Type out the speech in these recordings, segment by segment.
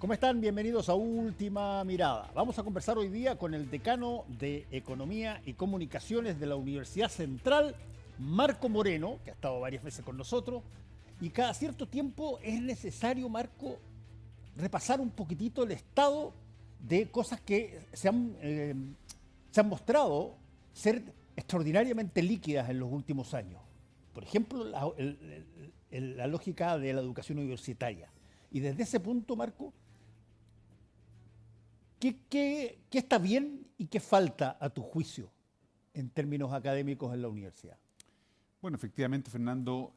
¿Cómo están? Bienvenidos a Última Mirada. Vamos a conversar hoy día con el decano de Economía y Comunicaciones de la Universidad Central, Marco Moreno, que ha estado varias veces con nosotros. Y cada cierto tiempo es necesario, Marco, repasar un poquitito el estado de cosas que se han mostrado ser extraordinariamente líquidas en los últimos años. Por ejemplo, la lógica de la educación universitaria. Y desde ese punto, Marco, ¿qué está bien y qué falta a tu juicio en términos académicos en la universidad? Bueno, efectivamente, Fernando,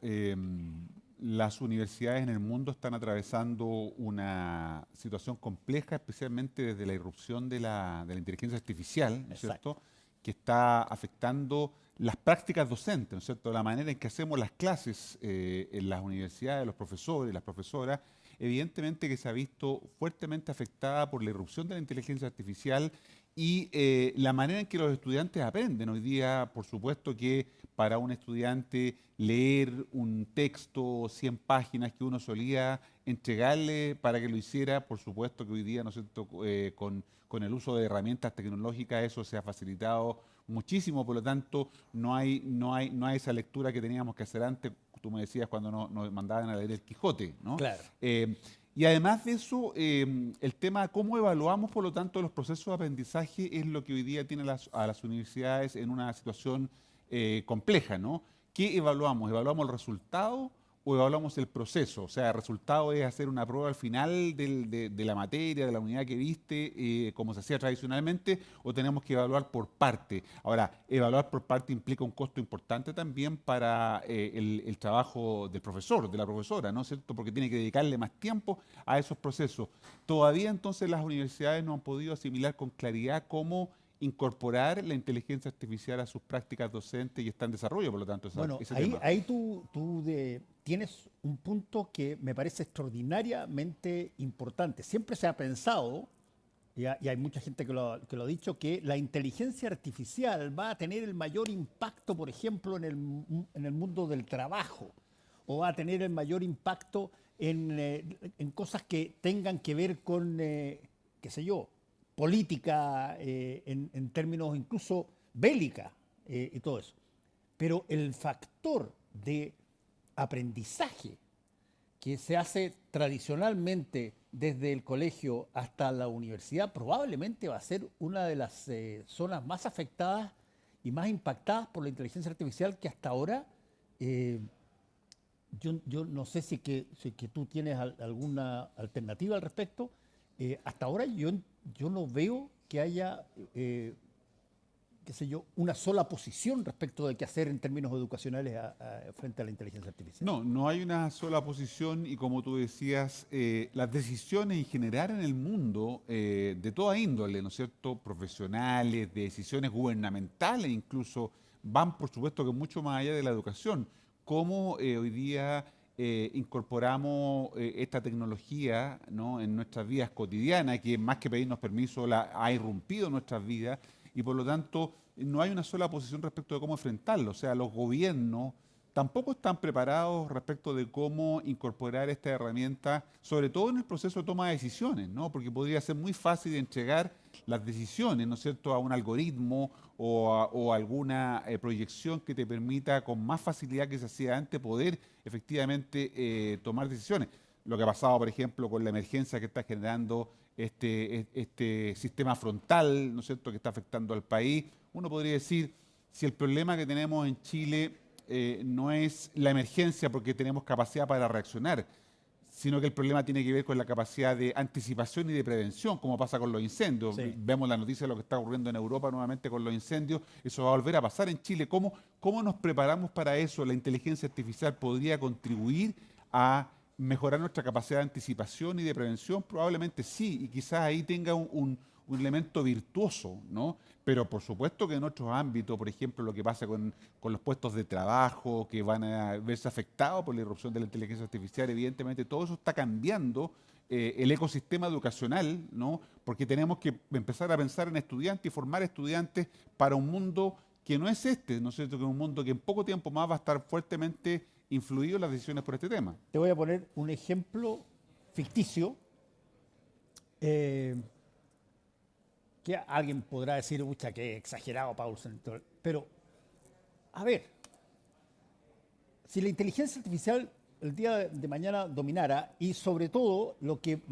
las universidades en el mundo están atravesando una situación compleja, especialmente desde la irrupción de la inteligencia artificial, ¿no es Exacto. cierto?, que está afectando las prácticas docentes, ¿no es cierto?, la manera en que hacemos las clases en las universidades, los profesores, las profesoras, evidentemente que se ha visto fuertemente afectada por la irrupción de la inteligencia artificial y la manera en que los estudiantes aprenden. Hoy día, por supuesto que para un estudiante leer un texto, 100 páginas que uno solía entregarle para que lo hiciera, por supuesto que hoy día, ¿no es cierto?, con el uso de herramientas tecnológicas eso se ha facilitado muchísimo, por lo tanto no hay esa lectura que teníamos que hacer antes. Tú me decías cuando nos mandaban a leer el Quijote, ¿no? Claro. Y además de eso, el tema de cómo evaluamos, por lo tanto, los procesos de aprendizaje es lo que hoy día tiene a las universidades en una situación compleja, ¿no? ¿Qué evaluamos? ¿Evaluamos el resultado o evaluamos el proceso? O sea, el resultado es hacer una prueba al final de la materia, de la unidad que viste, como se hacía tradicionalmente, o tenemos que evaluar por parte. Ahora, evaluar por parte implica un costo importante también para el trabajo del profesor, de la profesora, ¿no es cierto? Porque tiene que dedicarle más tiempo a esos procesos. Todavía entonces las universidades no han podido asimilar con claridad cómo incorporar la inteligencia artificial a sus prácticas docentes y está en desarrollo, por lo tanto, Bueno, ese ahí, tema. ahí tienes un punto que me parece extraordinariamente importante. Siempre se ha pensado, y hay mucha gente que lo ha dicho, que la inteligencia artificial va a tener el mayor impacto, por ejemplo, en el mundo del trabajo, o va a tener el mayor impacto en cosas que tengan que ver con, qué sé yo, política, en términos incluso bélica, y todo eso. Pero el factor de aprendizaje que se hace tradicionalmente desde el colegio hasta la universidad probablemente va a ser una de las zonas más afectadas y más impactadas por la inteligencia artificial que hasta ahora, eh, yo no sé si que tú tienes alguna alternativa al respecto. Hasta ahora yo no veo que haya, qué sé yo, una sola posición respecto de qué hacer en términos educacionales frente a la inteligencia artificial. No, no hay una sola posición y como tú decías, las decisiones en general en el mundo, de toda índole, ¿no es cierto?, profesionales, de decisiones gubernamentales incluso, van por supuesto que mucho más allá de la educación. Cómo hoy día incorporamos esta tecnología, ¿no?, en nuestras vidas cotidianas, que más que pedirnos permiso ha irrumpido en nuestras vidas y por lo tanto no hay una sola posición respecto de cómo enfrentarlo. O sea, los gobiernos tampoco están preparados respecto de cómo incorporar esta herramienta, sobre todo en el proceso de toma de decisiones, ¿no? Porque podría ser muy fácil entregar las decisiones, ¿no es cierto?, a un algoritmo o alguna proyección que te permita con más facilidad que se hacía antes poder efectivamente tomar decisiones. Lo que ha pasado, por ejemplo, con la emergencia que está generando este sistema frontal, ¿no es cierto?, que está afectando al país. Uno podría decir, si el problema que tenemos en Chile no es la emergencia porque tenemos capacidad para reaccionar, sino que el problema tiene que ver con la capacidad de anticipación y de prevención, como pasa con los incendios. Sí. Vemos la noticia de lo que está ocurriendo en Europa nuevamente con los incendios. Eso va a volver a pasar en Chile. ¿Cómo nos preparamos para eso? ¿La inteligencia artificial podría contribuir a mejorar nuestra capacidad de anticipación y de prevención? Probablemente sí, y quizás ahí tenga un elemento virtuoso, ¿no? Pero por supuesto que en otros ámbitos, por ejemplo, lo que pasa con los puestos de trabajo que van a verse afectados por la irrupción de la inteligencia artificial, evidentemente todo eso está cambiando el ecosistema educacional, ¿no? Porque tenemos que empezar a pensar en estudiantes y formar estudiantes para un mundo que no es este, ¿no es cierto?, que es un mundo que en poco tiempo más va a estar fuertemente influido en las decisiones por este tema. Te voy a poner un ejemplo ficticio Eh, que alguien podrá decir, ucha, que exagerado, Paulson, pero, a ver, si la inteligencia artificial el día de mañana dominara y sobre todo lo que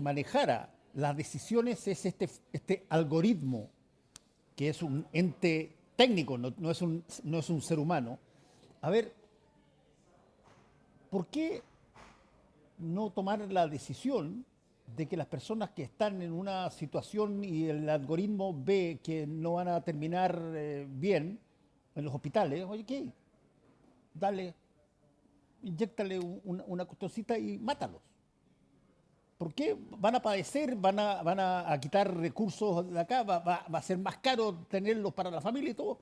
manejara las decisiones es este algoritmo, que es un ente técnico, no es un ser humano, a ver, ¿por qué no tomar la decisión de que las personas que están en una situación y el algoritmo ve que no van a terminar bien en los hospitales, oye, ¿qué? Dale, inyéctale una cuestioncita y mátalos? ¿Por qué van a padecer, van a quitar recursos de acá, va a ser más caro tenerlos para la familia y todo?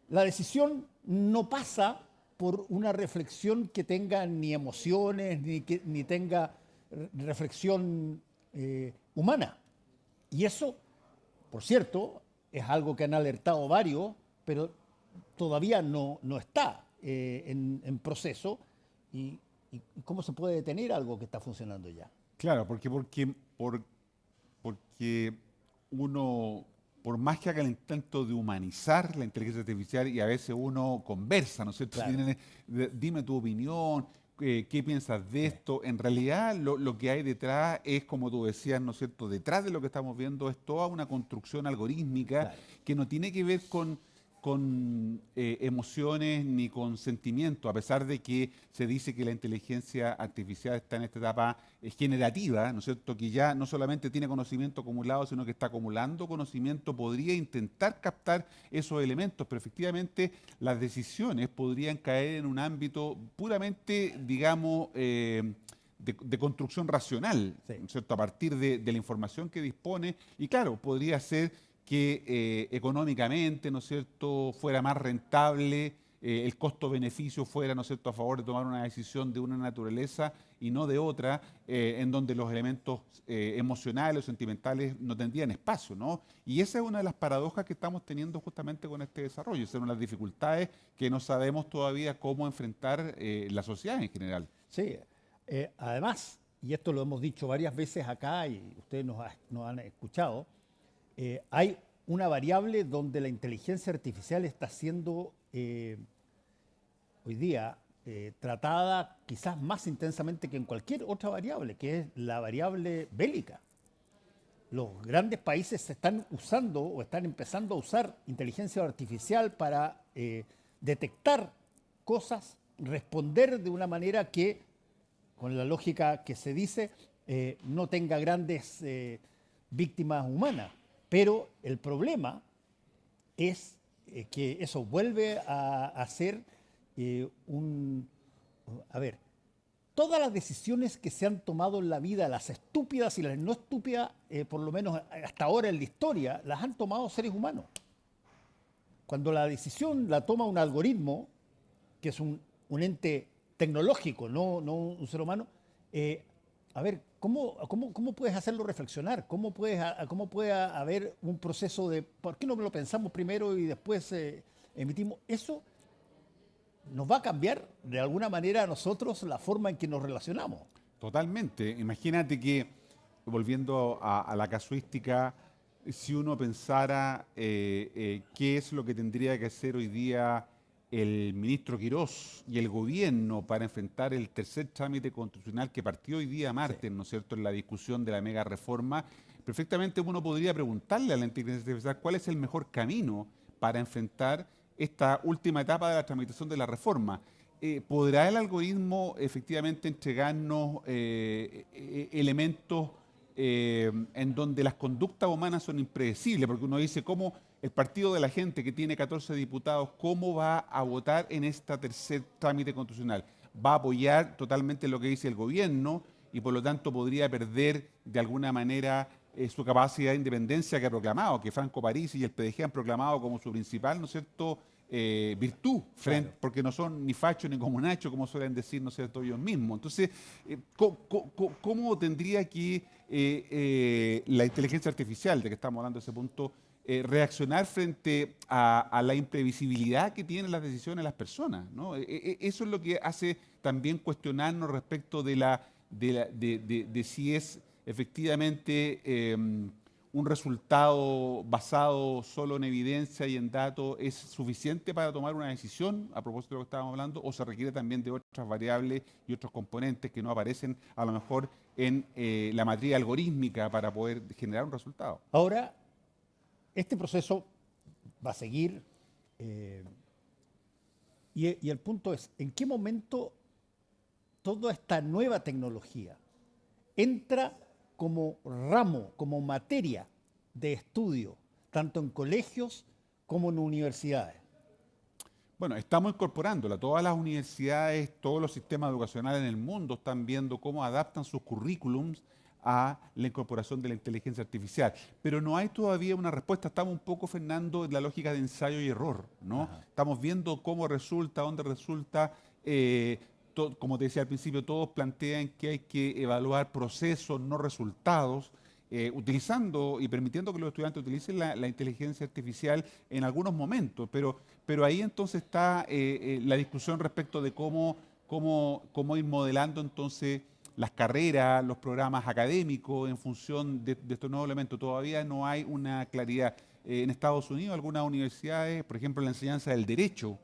La decisión no pasa por una reflexión que tenga ni emociones, ni tenga reflexión humana. Y eso, por cierto, es algo que han alertado varios, pero todavía no está en proceso. Y, ¿Y cómo se puede detener algo que está funcionando ya? Claro, porque uno, por más que haga el intento de humanizar la inteligencia artificial y a veces uno conversa, ¿no es cierto? Claro. Dime tu opinión, qué piensas de esto. En realidad lo que hay detrás es, como tú decías, ¿no es cierto? Detrás de lo que estamos viendo es toda una construcción algorítmica Claro. que no tiene que ver con emociones ni con sentimientos, a pesar de que se dice que la inteligencia artificial está en esta etapa generativa, ¿no es cierto? Que ya no solamente tiene conocimiento acumulado, sino que está acumulando conocimiento, podría intentar captar esos elementos, pero efectivamente las decisiones podrían caer en un ámbito puramente, digamos, de construcción racional, Sí. ¿no es cierto? A partir de la información que dispone, y claro, podría ser que económicamente, ¿no es cierto?, fuera más rentable, el costo-beneficio fuera, ¿no es cierto?, a favor de tomar una decisión de una naturaleza y no de otra, en donde los elementos emocionales o sentimentales no tendrían espacio, ¿no? Y esa es una de las paradojas que estamos teniendo justamente con este desarrollo, esa es una de las dificultades que no sabemos todavía cómo enfrentar la sociedad en general. Sí, además, y esto lo hemos dicho varias veces acá y ustedes nos han escuchado, hay una variable donde la inteligencia artificial está siendo hoy día tratada quizás más intensamente que en cualquier otra variable, que es la variable bélica. Los grandes países están usando o están empezando a usar inteligencia artificial para detectar cosas, responder de una manera que, con la lógica que se dice, no tenga grandes víctimas humanas. Pero el problema es que eso vuelve a ser un... A ver, todas las decisiones que se han tomado en la vida, las estúpidas y las no estúpidas, por lo menos hasta ahora en la historia, las han tomado seres humanos. Cuando la decisión la toma un algoritmo, que es un ente tecnológico, no un ser humano, a ver, ¿cómo puedes hacerlo reflexionar? ¿Cómo puede haber un proceso de, ¿por qué no lo pensamos primero y después emitimos? Eso nos va a cambiar de alguna manera a nosotros la forma en que nos relacionamos. Totalmente. Imagínate que, volviendo a la casuística, si uno pensara qué es lo que tendría que hacer hoy día el ministro Quirós y el gobierno para enfrentar el tercer trámite constitucional que partió hoy día Sí. martes, ¿no es cierto?, en la discusión de la mega reforma, perfectamente uno podría preguntarle a la inteligencia artificial cuál es el mejor camino para enfrentar esta última etapa de la tramitación de la reforma. ¿Podrá el algoritmo efectivamente entregarnos elementos en donde las conductas humanas son impredecibles? Porque uno dice, ¿cómo el partido de la gente que tiene 14 diputados, cómo va a votar en este tercer trámite constitucional? ¿Va a apoyar totalmente lo que dice el gobierno y por lo tanto podría perder de alguna manera su capacidad de independencia que ha proclamado, que Franco Parisi y el PDG han proclamado como su principal, ¿no es cierto?, virtud, Claro. porque no son ni fachos ni comunachos, como suelen decir, ¿no es cierto?, ellos mismos. Entonces, ¿cómo tendría que la inteligencia artificial, de que estamos hablando de ese punto, reaccionar frente a la imprevisibilidad que tienen las decisiones de las personas, ¿no? Eso es lo que hace también cuestionarnos respecto de si es efectivamente un resultado basado solo en evidencia y en datos es suficiente para tomar una decisión, a propósito de lo que estábamos hablando, o se requiere también de otras variables y otros componentes que no aparecen a lo mejor en la matriz algorítmica para poder generar un resultado. Ahora, este proceso va a seguir y el punto es, ¿en qué momento toda esta nueva tecnología entra como ramo, como materia de estudio, tanto en colegios como en universidades? Bueno, estamos incorporándola. Todas las universidades, todos los sistemas educacionales en el mundo están viendo cómo adaptan sus currículums a la incorporación de la inteligencia artificial. Pero no hay todavía una respuesta. Estamos un poco, Fernando, en la lógica de ensayo y error, ¿no? Ajá. Estamos viendo cómo resulta, dónde resulta. Como te decía al principio, todos plantean que hay que evaluar procesos, no resultados, utilizando y permitiendo que los estudiantes utilicen la inteligencia artificial en algunos momentos, pero ahí entonces está la discusión respecto de cómo ir modelando entonces las carreras, los programas académicos en función de estos nuevos elementos. Todavía no hay una claridad. En Estados Unidos, algunas universidades, por ejemplo, en la enseñanza del derecho,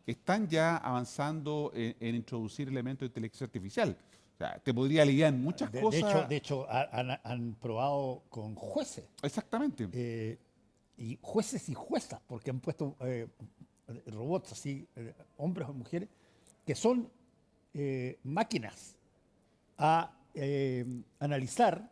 están ya avanzando en introducir elementos de inteligencia artificial. O sea, te podría aliviar en muchas cosas. De hecho han probado con jueces, Exactamente. y jueces y juezas, porque han puesto robots así, hombres o mujeres, que son máquinas a analizar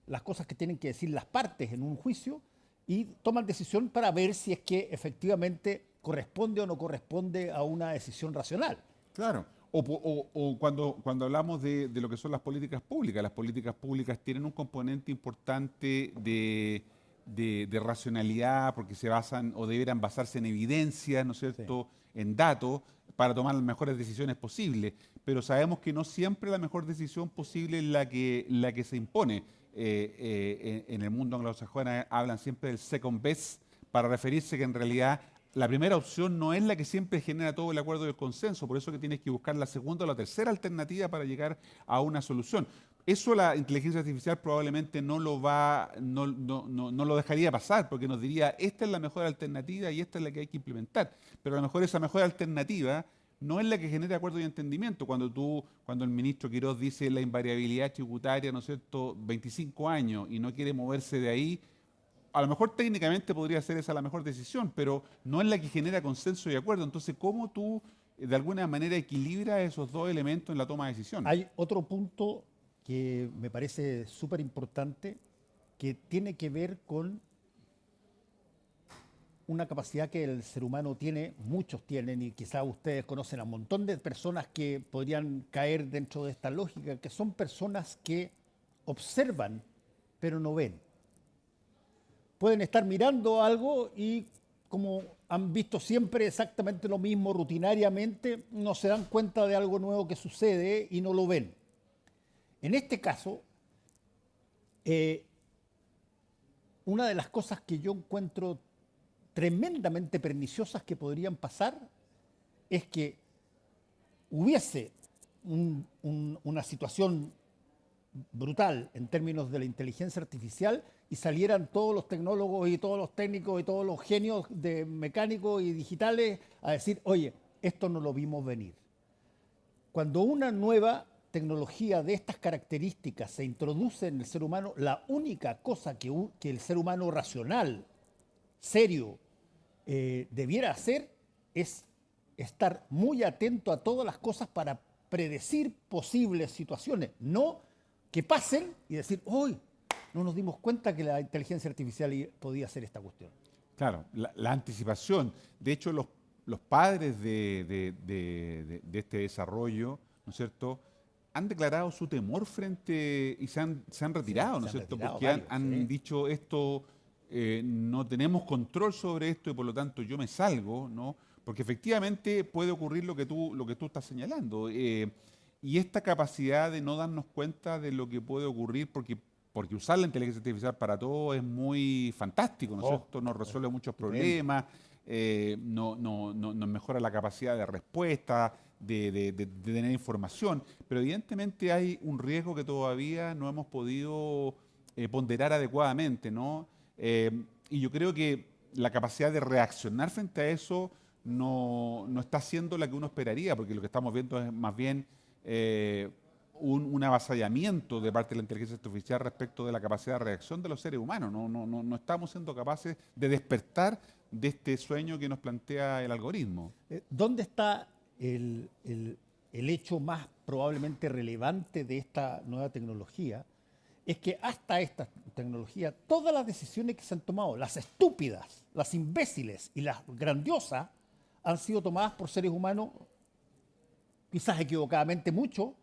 las cosas que tienen que decir las partes en un juicio y toman decisión para ver si es que efectivamente corresponde o no corresponde a una decisión racional. Claro. O cuando hablamos de lo que son las políticas públicas tienen un componente importante de racionalidad porque se basan o deberán basarse en evidencias, ¿no es Sí. cierto?, en datos para tomar las mejores decisiones posibles. Pero sabemos que no siempre la mejor decisión posible es la que se impone. En el mundo anglosajón hablan siempre del second best para referirse que en realidad la primera opción no es la que siempre genera todo el acuerdo y el consenso, por eso que tienes que buscar la segunda o la tercera alternativa para llegar a una solución. Eso la inteligencia artificial probablemente no lo dejaría pasar, porque nos diría, esta es la mejor alternativa y esta es la que hay que implementar. Pero a lo mejor esa mejor alternativa no es la que genera acuerdo y entendimiento. Cuando el ministro Quirós dice la invariabilidad tributaria, ¿no es cierto?, 25 años y no quiere moverse de ahí, a lo mejor técnicamente podría ser esa la mejor decisión, pero no es la que genera consenso y acuerdo. Entonces, ¿cómo tú de alguna manera equilibras esos dos elementos en la toma de decisiones? Hay otro punto que me parece súper importante que tiene que ver con una capacidad que el ser humano tiene, muchos tienen, y quizás ustedes conocen a un montón de personas que podrían caer dentro de esta lógica, que son personas que observan, pero no ven. Pueden estar mirando algo y como han visto siempre exactamente lo mismo rutinariamente, no se dan cuenta de algo nuevo que sucede y no lo ven. En este caso, una de las cosas que yo encuentro tremendamente perniciosas que podrían pasar es que hubiese una situación brutal en términos de la inteligencia artificial y salieran todos los tecnólogos y todos los técnicos y todos los genios de mecánicos y digitales a decir, oye, esto no lo vimos venir. Cuando una nueva tecnología de estas características se introduce en el ser humano, la única cosa que el ser humano racional, serio, debiera hacer es estar muy atento a todas las cosas para predecir posibles situaciones, no que pasen y decir, hoy no nos dimos cuenta que la inteligencia artificial podía hacer esta cuestión. Claro, la anticipación. De hecho, los padres de este desarrollo, ¿no es cierto?, han declarado su temor frente y se han retirado, ¿no es cierto?, porque han dicho esto, no tenemos control sobre esto y por lo tanto yo me salgo, ¿no? Porque efectivamente puede ocurrir lo que tú estás señalando. Y esta capacidad de no darnos cuenta de lo que puede ocurrir, porque usar la inteligencia artificial para todo es muy fantástico, ¿no es cierto? Nos resuelve muchos problemas, nos mejora la capacidad de respuesta, de tener información, pero evidentemente hay un riesgo que todavía no hemos podido ponderar adecuadamente, ¿no? Y yo creo que la capacidad de reaccionar frente a eso no está siendo la que uno esperaría, porque lo que estamos viendo es más bien un avasallamiento de parte de la inteligencia artificial respecto de la capacidad de reacción de los seres humanos. No estamos siendo capaces de despertar de este sueño que nos plantea el algoritmo. ¿Dónde está el hecho más probablemente relevante de esta nueva tecnología? Es que hasta esta tecnología, todas las decisiones que se han tomado, las estúpidas, las imbéciles y las grandiosas, han sido tomadas por seres humanos, quizás equivocadamente mucho,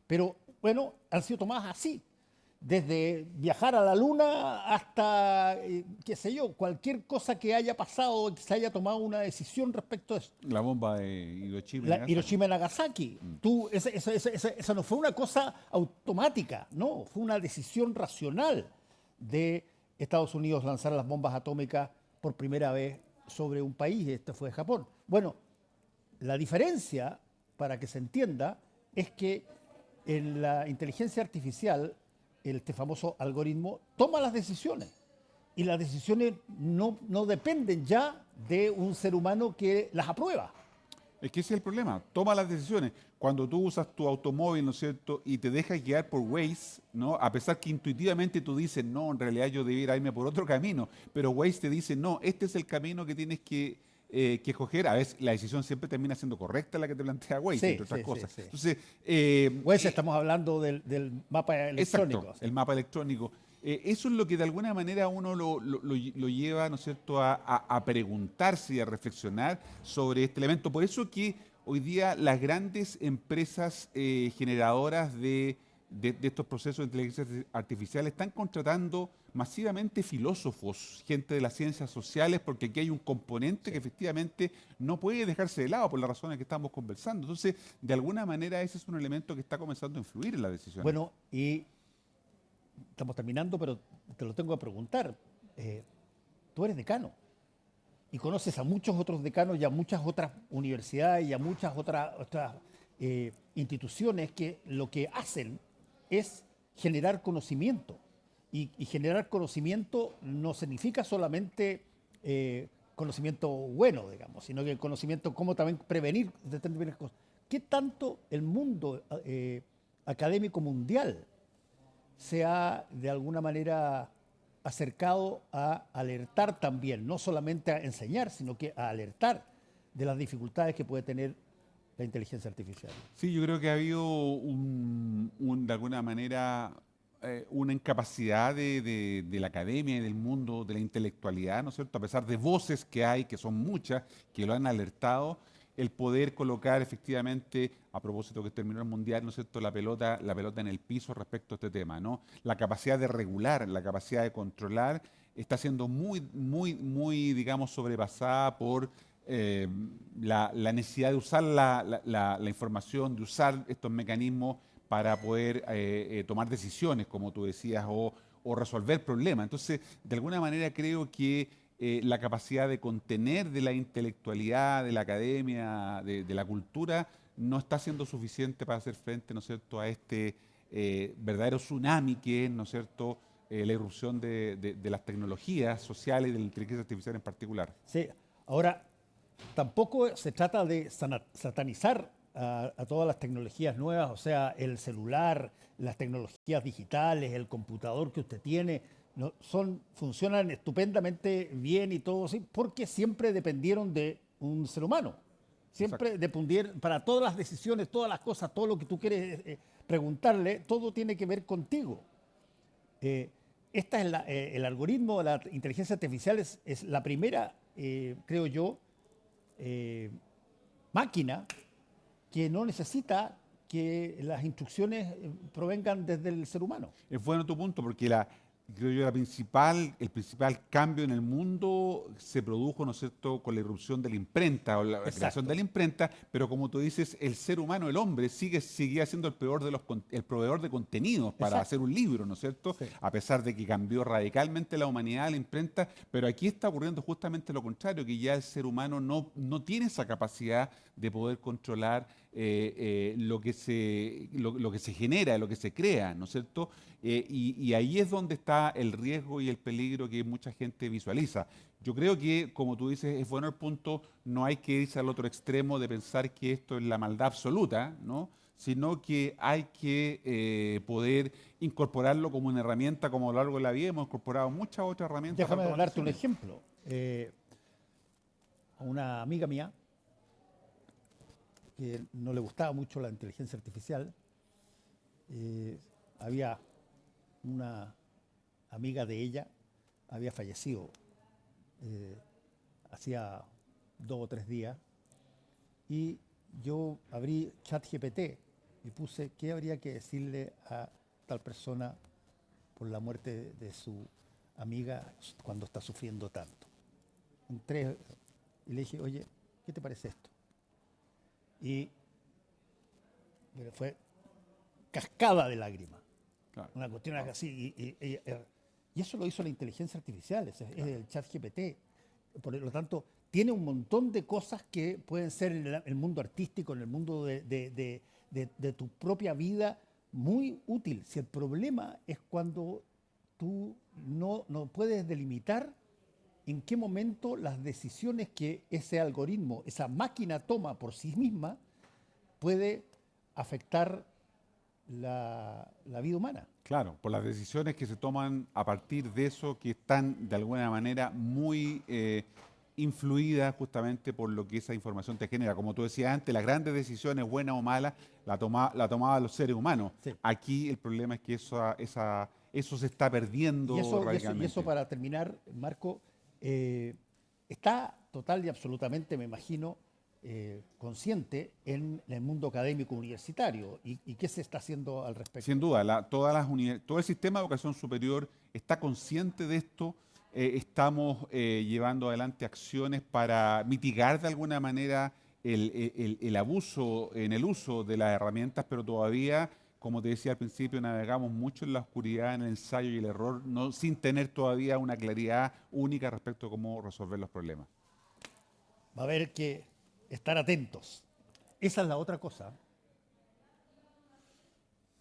pero bueno, han sido tomadas así. Desde viajar a la luna hasta, qué sé yo, cualquier cosa que haya pasado, que se haya tomado una decisión respecto a eso. La bomba de Hiroshima y La Nagasaki. Hiroshima y Nagasaki. Esa no fue una cosa automática, no, fue una decisión racional de Estados Unidos lanzar las bombas atómicas por primera vez sobre un país, este fue Japón. Bueno, la diferencia, para que se entienda, es que en la inteligencia artificial, este famoso algoritmo toma las decisiones y las decisiones no dependen ya de un ser humano que las aprueba. Es que ese es el problema, toma las decisiones. Cuando tú usas tu automóvil, ¿no es cierto?, y te dejas guiar por Waze, ¿no?, a pesar que intuitivamente tú dices, no, en realidad yo debiera irme por otro camino, pero Waze te dice, no, este es el camino que tienes que escoger. A veces la decisión siempre termina siendo correcta la que te plantea Waze, Sí, entre otras sí, cosas. sí, sí. Entonces, Pues estamos hablando del mapa electrónico. exacto, el mapa electrónico. Eso es lo que de alguna manera uno lo lleva, ¿no es cierto?, a preguntarse y a reflexionar sobre este elemento. Por eso que hoy día las grandes empresas generadoras de estos procesos de inteligencia artificial están contratando masivamente filósofos, gente de las ciencias sociales, porque aquí hay un componente que efectivamente no puede dejarse de lado por las razones que estamos conversando. Entonces, de alguna manera ese es un elemento que está comenzando a influir en la decisión. Bueno, y estamos terminando, pero te lo tengo que preguntar. Tú eres decano y conoces a muchos otros decanos y a muchas otras universidades y a muchas otras instituciones que lo que hacen es generar conocimiento. Y generar conocimiento no significa solamente conocimiento bueno, digamos, sino que conocimiento cómo también prevenir determinadas cosas. ¿Qué tanto el mundo académico mundial se ha de alguna manera acercado a alertar también, no solamente a enseñar, sino que a alertar de las dificultades que puede tener la inteligencia artificial? Sí, yo creo que ha habido de alguna manera una incapacidad de la academia y del mundo, de la intelectualidad, ¿no es cierto? A pesar de voces que hay, que son muchas, que lo han alertado, el poder colocar efectivamente, a propósito que terminó el Mundial, ¿no es cierto?, la pelota en el piso respecto a este tema, ¿no? La capacidad de regular, la capacidad de controlar está siendo muy, digamos, sobrepasada por la necesidad de usar la información, de usar estos mecanismos para poder tomar decisiones, como tú decías, o resolver problemas. Entonces, de alguna manera creo que la capacidad de contener de la intelectualidad, de la academia, de la cultura, no está siendo suficiente para hacer frente, ¿no es cierto?, a este verdadero tsunami que es, ¿no es cierto?, la irrupción de las tecnologías sociales y de la inteligencia artificial en particular. Sí, ahora, tampoco se trata de satanizar a todas las tecnologías nuevas, o sea, el celular, las tecnologías digitales, el computador que usted tiene, funcionan estupendamente bien y todo así, porque siempre dependieron de un ser humano. Siempre dependieron, para todas las decisiones, todas las cosas, todo lo que tú quieres preguntarle, todo tiene que ver contigo. El algoritmo de la inteligencia artificial es la primera, creo yo, máquina que no necesita que las instrucciones provengan desde el ser humano. Es bueno tu punto, porque Creo yo el principal cambio en el mundo se produjo, ¿no es cierto?, con la irrupción de la imprenta o la Exacto. creación de la imprenta, pero como tú dices, el ser humano, el hombre, seguía siendo el proveedor de contenidos para Exacto. hacer un libro, ¿no es cierto?, Sí. a pesar de que cambió radicalmente la humanidad la imprenta, pero aquí está ocurriendo justamente lo contrario, que ya el ser humano no tiene esa capacidad de poder controlar lo que se genera, lo que se crea, ¿no es cierto? Y ahí es donde está el riesgo y el peligro que mucha gente visualiza. Yo creo que, como tú dices, es bueno el punto, no hay que irse al otro extremo de pensar que esto es la maldad absoluta, ¿no? Sino que hay que poder incorporarlo como una herramienta, como a lo largo de la vida hemos incorporado muchas otras herramientas para Déjame tomar darte un decisiones. ejemplo. A una amiga mía que no le gustaba mucho la inteligencia artificial, había una amiga de ella, había fallecido hacía 2 o 3 días, y yo abrí ChatGPT y puse qué habría que decirle a tal persona por la muerte de su amiga cuando está sufriendo tanto. Entré y le dije, oye, ¿qué te parece esto? Y fue cascada de lágrimas. Claro. Una cuestión así. Y eso lo hizo la inteligencia artificial, es el chat GPT. Por lo tanto, tiene un montón de cosas que pueden ser en el mundo artístico, en el mundo de tu propia vida, muy útil. Si el problema es cuando tú no puedes delimitar en qué momento las decisiones que ese algoritmo, esa máquina toma por sí misma, puede afectar la vida humana. Claro, por las decisiones que se toman a partir de eso, que están de alguna manera muy influidas justamente por lo que esa información te genera. Como tú decías antes, las grandes decisiones, buenas o malas, la tomaban los seres humanos. Sí. Aquí el problema es que eso se está perdiendo Y eso para terminar, Marco, está total y absolutamente, me imagino, consciente en el mundo académico universitario. ¿Y qué se está haciendo al respecto? Sin duda, todo el sistema de educación superior está consciente de esto. Estamos llevando adelante acciones para mitigar de alguna manera el abuso en el uso de las herramientas, pero todavía, como te decía al principio, navegamos mucho en la oscuridad, en el ensayo y el error, sin tener todavía una claridad única respecto a cómo resolver los problemas. Va a haber que estar atentos. Esa es la otra cosa.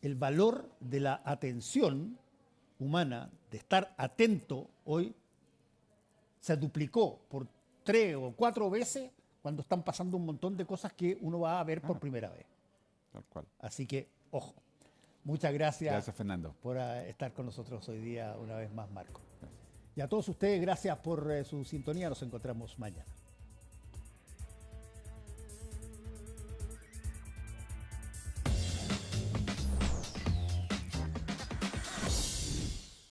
El valor de la atención humana, de estar atento hoy, se duplicó por 3 o 4 veces cuando están pasando un montón de cosas que uno va a ver por primera vez. Tal cual. Así que, ojo. Muchas gracias. Gracias, Fernando. Por estar con nosotros hoy día una vez más, Marco. Y a todos ustedes, gracias por su sintonía. Nos encontramos mañana.